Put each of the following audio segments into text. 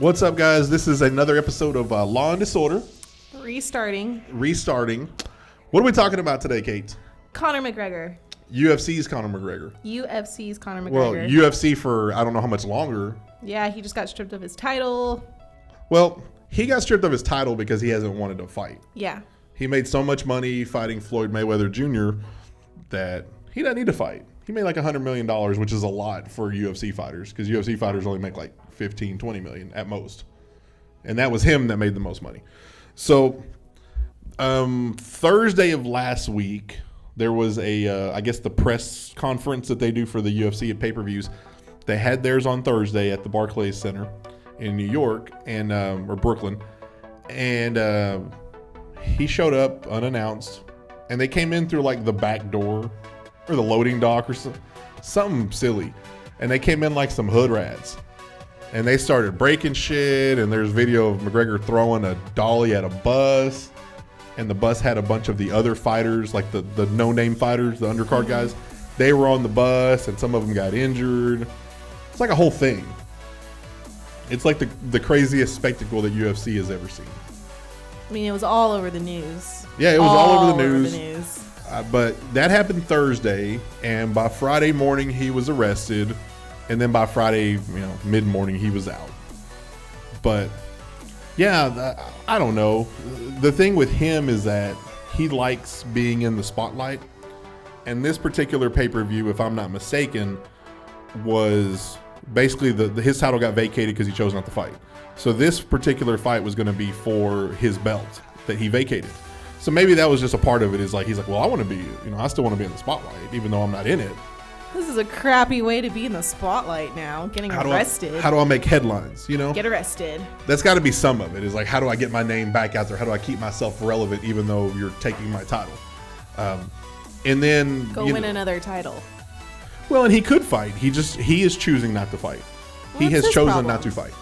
What's up, guys? This is another episode of Law and Disorder. Restarting. What are we talking about today, Kate? Conor McGregor. UFC's Conor McGregor. UFC's Conor McGregor. Well, UFC for I don't know how much longer. Yeah, he just got stripped of his title. Well, he got stripped of his title because he hasn't wanted to fight. Yeah. He made so much money fighting Floyd Mayweather Jr. that he doesn't need to fight. He made like $100 million, which is a lot for UFC fighters because UFC fighters only make like 15, 20 million at most. And that was him that made the most money. So Thursday of last week, there was I guess the press conference that they do for the UFC at pay-per-views. They had theirs on Thursday at the Barclays Center in New York and or Brooklyn. And he showed up unannounced. And they came in through like the back door or the loading dock or something silly. And they came in like some hood rats. And they started breaking shit. And there's video of McGregor throwing a dolly at a bus. And the bus had a bunch of the other fighters, like the no-name fighters, the undercard guys. They were on the bus and some of them got injured. It's like a whole thing. It's like the craziest spectacle that UFC has ever seen. I mean, it was all over the news. Yeah, it was all over the news. news. But that happened Thursday, and by Friday morning he was arrested, and then by Friday, mid-morning he was out. But yeah, I don't know. The thing with him is that he likes being in the spotlight, and this particular pay-per-view, if I'm not mistaken, was basically his title got vacated because he chose not to fight. So this particular fight was going to be for his belt that he vacated. So maybe that was just a part of it. He's like, well, I want to be, I still want to be in the spotlight, even though I'm not in it. This is a crappy way to be in the spotlight now, getting arrested. How do I make headlines, Get arrested. That's got to be some of it. Is like, how do I get my name back out there? How do I keep myself relevant even though you're taking my title? And then Go win another title. Well, and he could fight. He is choosing not to fight. He has chosen not to fight.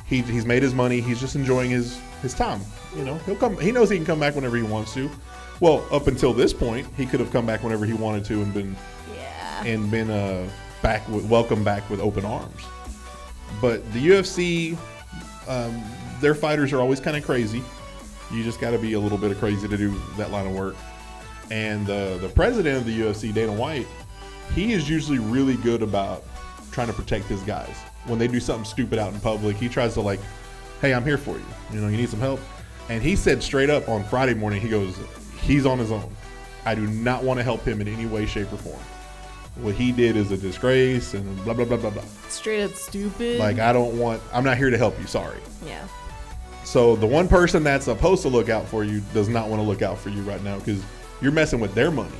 He's made his money. He's just enjoying his time. He'll come. He knows he can come back whenever he wants to. Well, up until this point, he could have come back whenever he wanted to and been welcomed back with open arms. But the UFC, their fighters are always kind of crazy. You just got to be a little bit of crazy to do that line of work. And the president of the UFC, Dana White, he is usually really good about trying to protect his guys. When they do something stupid out in public, he tries to like, hey, I'm here for you. You need some help. And he said straight up on Friday morning, he goes, he's on his own. I do not want to help him in any way, shape, or form. What he did is a disgrace and blah, blah, blah, blah, blah. Straight up stupid. Like, I'm not here to help you. Sorry. Yeah. So the one person that's supposed to look out for you does not want to look out for you right now because you're messing with their money.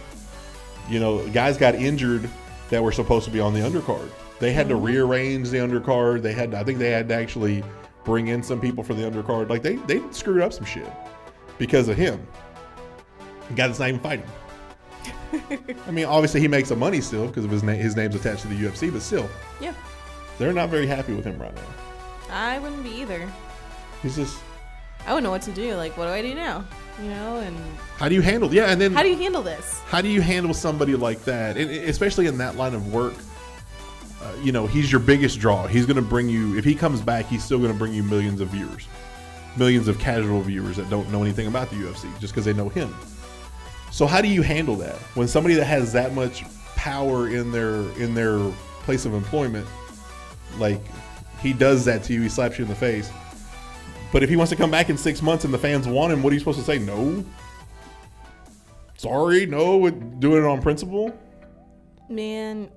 Guys got injured that were supposed to be on the undercard. They had to rearrange the undercard. I think they had to actually bring in some people for the undercard. Like they screwed up some shit because of him. The guy that's not even fighting. I mean, obviously he makes some money still because of his name's attached to the UFC, but still. Yeah. They're not very happy with him right now. I wouldn't be either. He's just. I wouldn't know what to do. Like, what do I do now? And how do you handle? Yeah, and then how do you handle this? How do you handle somebody like that, and especially in that line of work? He's your biggest draw. He's going to bring you. If he comes back, he's still going to bring you millions of viewers, millions of casual viewers that don't know anything about the UFC just because they know him. So how do you handle that when somebody that has that much power in their place of employment, like he does that to you, he slaps you in the face. But if he wants to come back in 6 months and the fans want him, what are you supposed to say? No. Sorry, no. Doing it on principle. Man,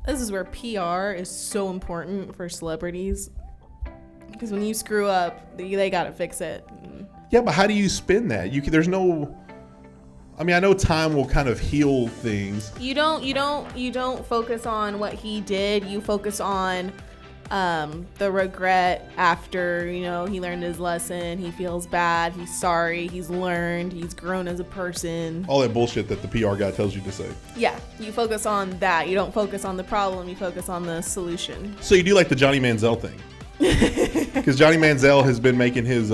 this is where PR is so important for celebrities. Because when you screw up, they gotta fix it. Yeah, but how do you spin that? There's no. I mean, I know time will kind of heal things. You don't focus on what he did. You focus on the regret after, he learned his lesson. He feels bad. He's sorry. He's learned. He's grown as a person. All that bullshit that the PR guy tells you to say. Yeah, you focus on that. You don't focus on the problem. You focus on the solution. So you do like the Johnny Manziel thing. Because Johnny Manziel has been making his,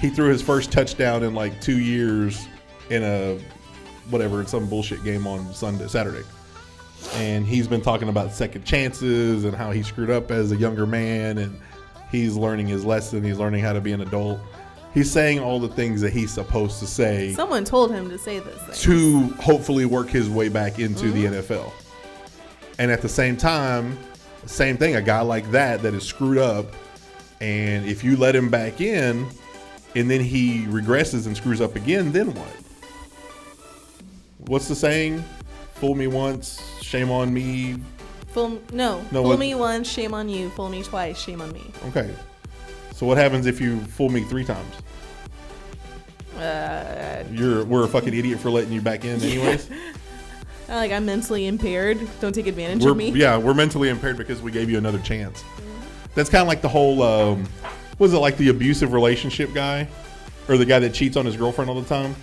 he threw his first touchdown in like 2 years in some bullshit game on Saturday. And he's been talking about second chances and how he screwed up as a younger man. And He's learning his lesson. He's learning how to be an adult. He's saying all the things that he's supposed to say. Someone told him to say this thing. To hopefully work his way back into the NFL. And at the same time, same thing, a guy like that is screwed up, and if you let him back in and then he regresses and screws up again, then what? What's the saying? Fool me once, shame on me. Fool me once, shame on you. Fool me twice, shame on me. Okay. So what happens if you fool me 3 times? We're a fucking idiot for letting you back in anyways. Like, I'm mentally impaired. Don't take advantage of me. Yeah, we're mentally impaired because we gave you another chance. That's kind of like the whole, was it like the abusive relationship guy? Or the guy that cheats on his girlfriend all the time?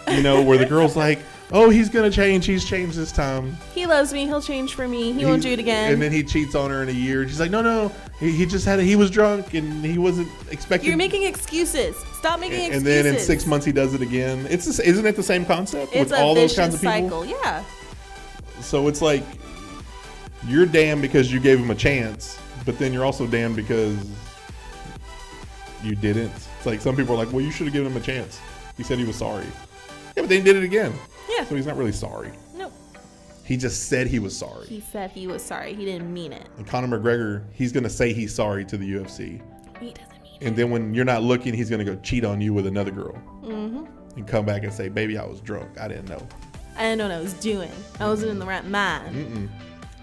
You know, where the girl's like, oh, he's going to change. He's changed this time. He loves me. He'll change for me. He won't do it again. And then he cheats on her in a year. She's like, no. He just he was drunk and he wasn't expecting. You're making excuses. Stop making excuses. And then in 6 months he does it again. Isn't it the same concept it's with all those kinds of people? Cycle, yeah. So it's like you're damned because you gave him a chance, but then you're also damned because you didn't. It's like some people are like, well, you should have given him a chance. He said he was sorry. Yeah, but then he did it again. Yeah. So he's not really sorry. Nope. He just said he was sorry. He said he was sorry. He didn't mean it. And Conor McGregor, he's going to say he's sorry to the UFC. He doesn't mean it. And then when you're not looking, he's going to go cheat on you with another girl. Mm-hmm. And come back and say, baby, I was drunk. I didn't know. I didn't know what I was doing. I wasn't in the right mind.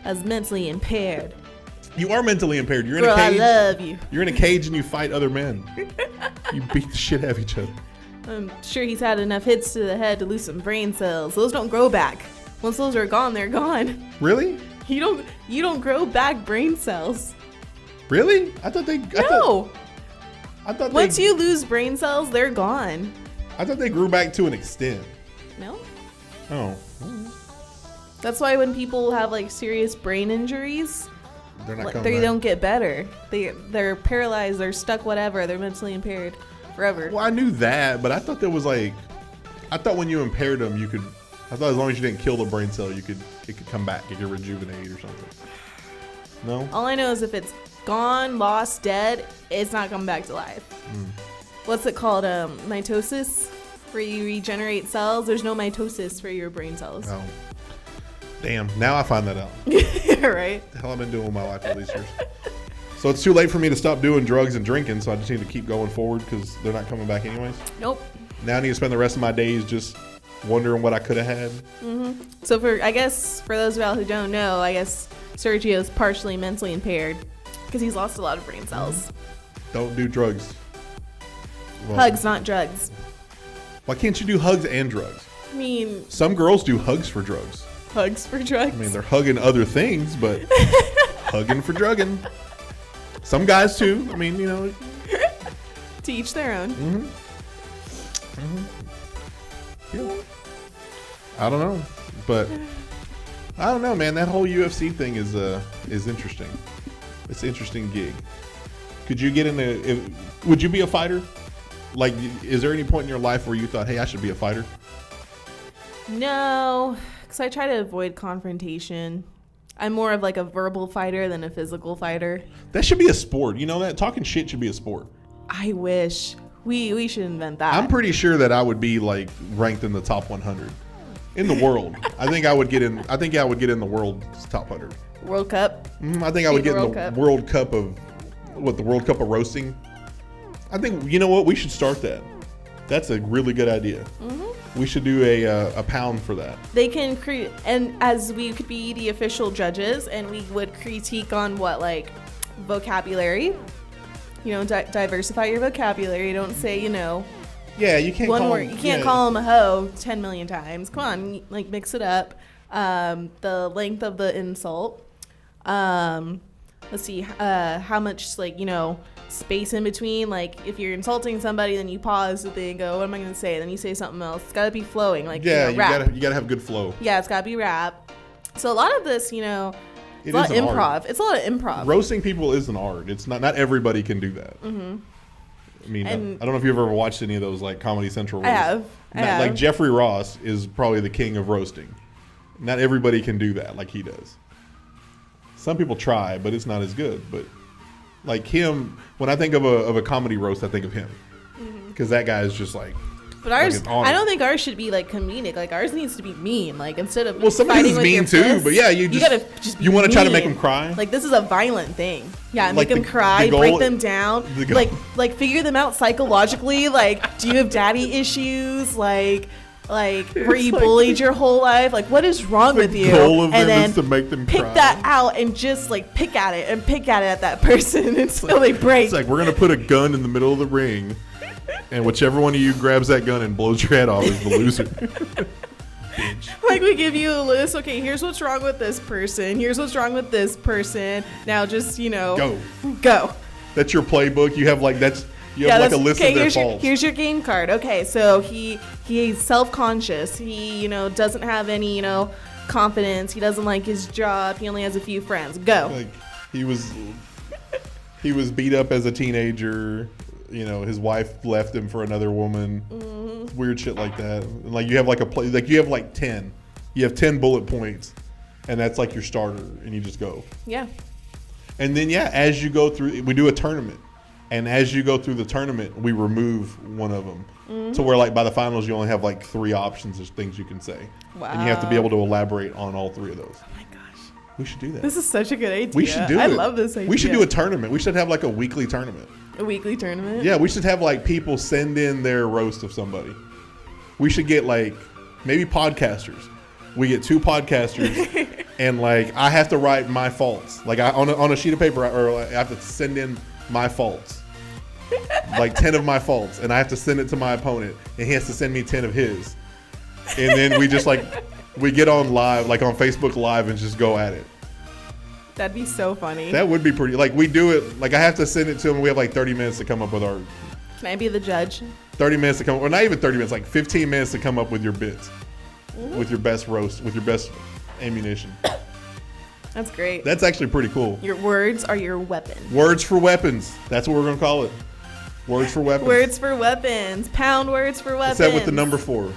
I was mentally impaired. You are mentally impaired. You're Girl, in a cage. I love you. You're in a cage and you fight other men. You beat the shit out of each other. I'm sure he's had enough hits to the head to lose some brain cells. Those don't grow back. Once those are gone, they're gone. Really? You don't grow back brain cells. Really? I thought Once you lose brain cells, they're gone. I thought they grew back to an extent. No. Oh. That's why when people have like serious brain injuries, They're not they don't get better. They're paralyzed. They're stuck. Whatever. They're mentally impaired forever. Well, I knew that, but I thought there was I thought when you impaired them, you could. I thought as long as you didn't kill the brain cell, it could come back. It could rejuvenate or something. No. All I know is if it's gone, lost, dead, it's not coming back to life. What's it called? Mitosis, where you regenerate cells. There's no mitosis for your brain cells. Oh. Damn. Now I find that out. Right. What the hell I've been doing with my life all these years. So it's too late for me to stop doing drugs and drinking, so I just need to keep going forward because they're not coming back anyways. Nope. Now I need to spend the rest of my days just wondering what I could have had. So for those of y'all who don't know, I guess Sergio's partially mentally impaired because he's lost a lot of brain cells. Don't do drugs. Well, Hugs, not drugs. why can't you do hugs and drugs? I mean, Some girls do hugs for drugs. hugs for drugs. I mean, they're hugging other things, but hugging for drugging. Some guys too. I mean, to each their own. Yeah. I don't know, but I don't know, man. That whole UFC thing is interesting. It's an interesting gig. Could you get would you be a fighter? Like, is there any point in your life where you thought, hey, I should be a fighter? No, because I try to avoid confrontation. I'm more of like a verbal fighter than a physical fighter. That should be a sport. You know that? Talking shit should be a sport. I wish. We should invent that. I'm pretty sure that I would be like ranked in the top 100 in the world. I think I would get in the world's top 100. World Cup. I think I would get in the Cup. World Cup of the World Cup of roasting. I think, you know what? We should start that. That's a really good idea. We should do a pound for that. They can create, and as we could be the official judges, and we would critique on what, like, vocabulary. Diversify your vocabulary. Don't say, Yeah, you can't one call word. You can't call him a hoe 10 million times. Come on, like, mix it up. The length of the insult. Let's see, how much, space in between. Like, if you're insulting somebody, then you pause and then go, what am I going to say? Then you say something else. It's got to be flowing. Like, rap. You gotta have good flow. Yeah, it's got to be rap. So a lot of this, it's a lot of improv. Art. It's a lot of improv. Roasting people is an art. It's not everybody can do that. I mean, I don't know if you've ever watched any of those, like, Comedy Central roasts. I have. Like, Jeffrey Ross is probably the king of roasting. Not everybody can do that like he does. Some people try, but it's not as good. But Like him, when I think of a comedy roast, I think of him. Because that guy is just like. But ours, I don't think ours should be like comedic. Like ours needs to be mean. Like instead of somebody's fighting with mean your too. fists, But yeah, you gotta just you want to try to make mean. them cry. Like this is a violent thing. Yeah, Like make them cry, goal- break them down. Like figure them out psychologically. Like, do you have daddy issues? Like were you bullied your whole life? Like what is wrong with you? The goal of and them then is to make them pick cry. that out and just like pick at it at that person until they break. It's like we're gonna put a gun in the middle of the ring, and whichever one of you grabs that gun and blows your head off is the loser. Bitch. Like we give you a list. Okay, here's what's wrong with this person. Here's what's wrong with this person. Now just go. That's your playbook. You have like You have like a list of their faults. Here's your game card. Okay, so he's self-conscious. He, doesn't have any, confidence. He doesn't like his job. He only has a few friends. Go. Like he was beat up as a teenager. His wife left him for another woman. Mm-hmm. Weird shit like that. And like you have like you have like 10. You have 10 bullet points, and that's like your starter, and you just go. Yeah. And then as you go through, we do a tournament. And as you go through the tournament, we remove one of them. Mm-hmm. So where like by the finals, you only have like 3 options of things you can say. Wow. And you have to be able to elaborate on all 3 of those. Oh my gosh. We should do that. This is such a good idea. We should do it. I love this idea. We should do a tournament. We should have like a weekly tournament. A weekly tournament? Yeah, we should have like people send in their roast of somebody. We should get like maybe podcasters. We get 2 podcasters and like I have to write my faults. Like on a sheet of paper or I have to send in my faults. Like 10 of my faults, and I have to send it to my opponent, and he has to send me 10 of his, and then we just we get on live, like on Facebook Live, and just go at it. That'd be so funny. That would be pretty. Like we do it. Like I have to send it to him. We have like 30 minutes to come up with our. Can I be the judge? 30 minutes to come, or not even 30 minutes, like 15 minutes to come up with your bits, with your best roast, with your best ammunition. That's great. That's actually pretty cool. Your words are your weapons. Words for weapons. That's what we're gonna call it. Words for weapons. Words for weapons. Pound words for weapons. What's that with the number 4?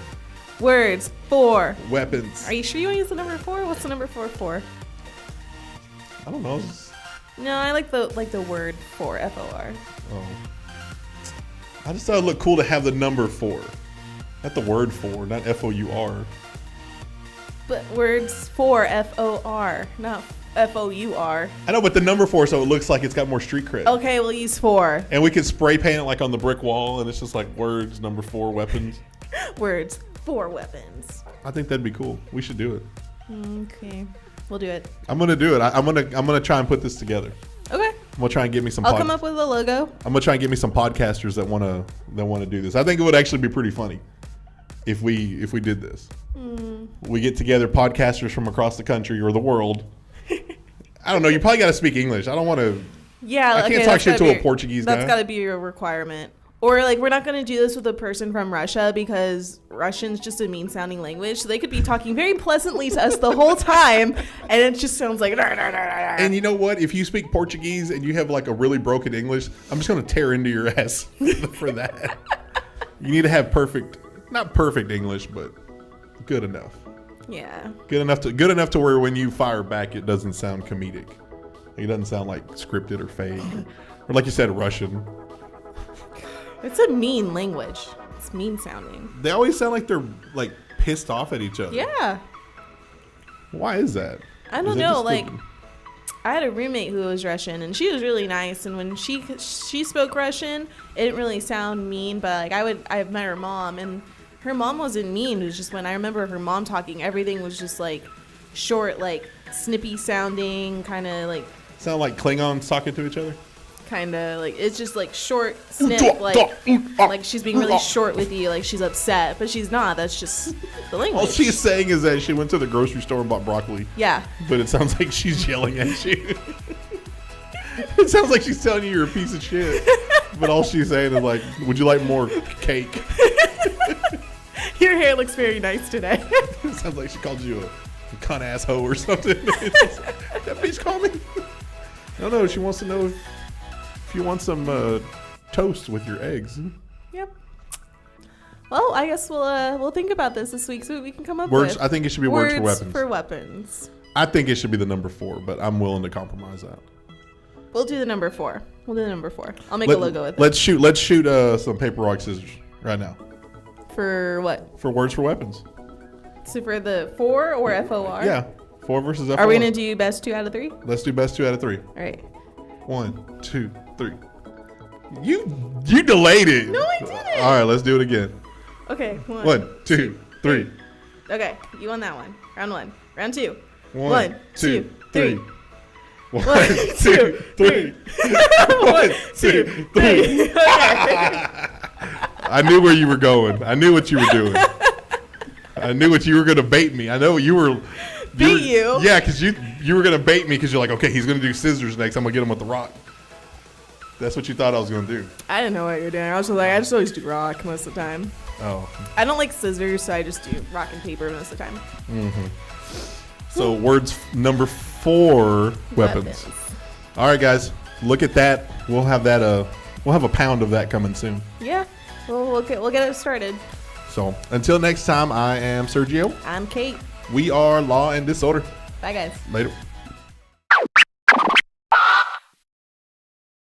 Words for weapons. Are you sure you want to use the number 4? What's the number 4 for? I don't know. No, I like the word for FOR. Oh. I just thought it looked cool to have the number 4. Not the word for, not FOUR. But words for FOR, not FOUR. I know, but the number 4, so it looks like it's got more street cred. Okay, we'll use 4. And we can spray paint it like on the brick wall, and it's just like words, number 4, weapons. Words for weapons. I think that'd be cool. We should do it. Okay, we'll do it. I'm gonna do it. I'm gonna try and put this together. Okay. I'm gonna try and get me some. I'll come up with a logo. I'm gonna try and get me some podcasters that wanna do this. I think it would actually be pretty funny if we did this. We get together podcasters from across the country or the world. I don't know. You probably got to speak English. I don't want to. Yeah, I can't talk shit to a Portuguese guy. That's got to be your requirement. Or like we're not going to do this with a person from Russia because Russian's just a mean-sounding language. So they could be talking very pleasantly to us the whole time, and it just sounds like. And you know what? If you speak Portuguese and you have like a really broken English, I'm just going to tear into your ass for that. You need to have not perfect English, but good enough. Yeah. Good enough to where when you fire back, it doesn't sound comedic. It doesn't sound like scripted or fake, or like you said, Russian. It's a mean language. It's mean sounding. They always sound like they're like pissed off at each other. Yeah. Why is that? I don't know. Like, I had a roommate who was Russian, and she was really nice. And when she spoke Russian, it didn't really sound mean. But like, I've met her mom, and her mom wasn't mean. It was just when I remember her mom talking, everything was just like short, like snippy sounding, kind of like. Sound like Klingons talking to each other? Kind of like, it's just like short snip, like she's being really short with you, like she's upset, but she's not. That's just the language. All she's saying is that she went to the grocery store and bought broccoli. Yeah. But it sounds like she's yelling at you. It sounds like she's telling you you're a piece of shit. But all she's saying is like, would you like more cake? Your hair looks very nice today. It sounds like she called you a cunt asshole or something. That bitch called me. I don't know. She wants to know if you want some toast with your eggs. Yep. Well, I guess we'll think about this week, so we can come up words. with. I think it should be words for weapons. For weapons. I think it should be the number 4, but I'm willing to compromise that. We'll do the number 4. I'll make a logo with it. Let's shoot some paper, rock, scissors right now. For what? For words for weapons. So for the 4 or FOR? Yeah. 4 versus FOR. Are we going to do best 2 out of 3? Let's do best 2 out of 3. All right. 1, 2, 3. You delayed it. No, I didn't. All right, let's do it again. Okay. 1, 2, 3. Okay, you won that one. Round 1. Round 2. 1, 2, 3. 1, 2, 3. 1, 2, 3. Okay. I knew where you were going. I knew what you were doing. I knew what you were going to bait me. I know you were. Beat you? Yeah, because you were going to bait me because you're like, okay, he's going to do scissors next. I'm going to get him with the rock. That's what you thought I was going to do. I didn't know what you were doing. I was just like, I just always do rock most of the time. Oh. I don't like scissors, so I just do rock and paper most of the time. Mm-hmm. So words number 4, weapons. All right, guys, look at that. We'll have that. We'll have a pound of that coming soon. Yeah, we'll get it started. So until next time, I am Sergio. I'm Kate. We are Law and Disorder. Bye, guys. Later.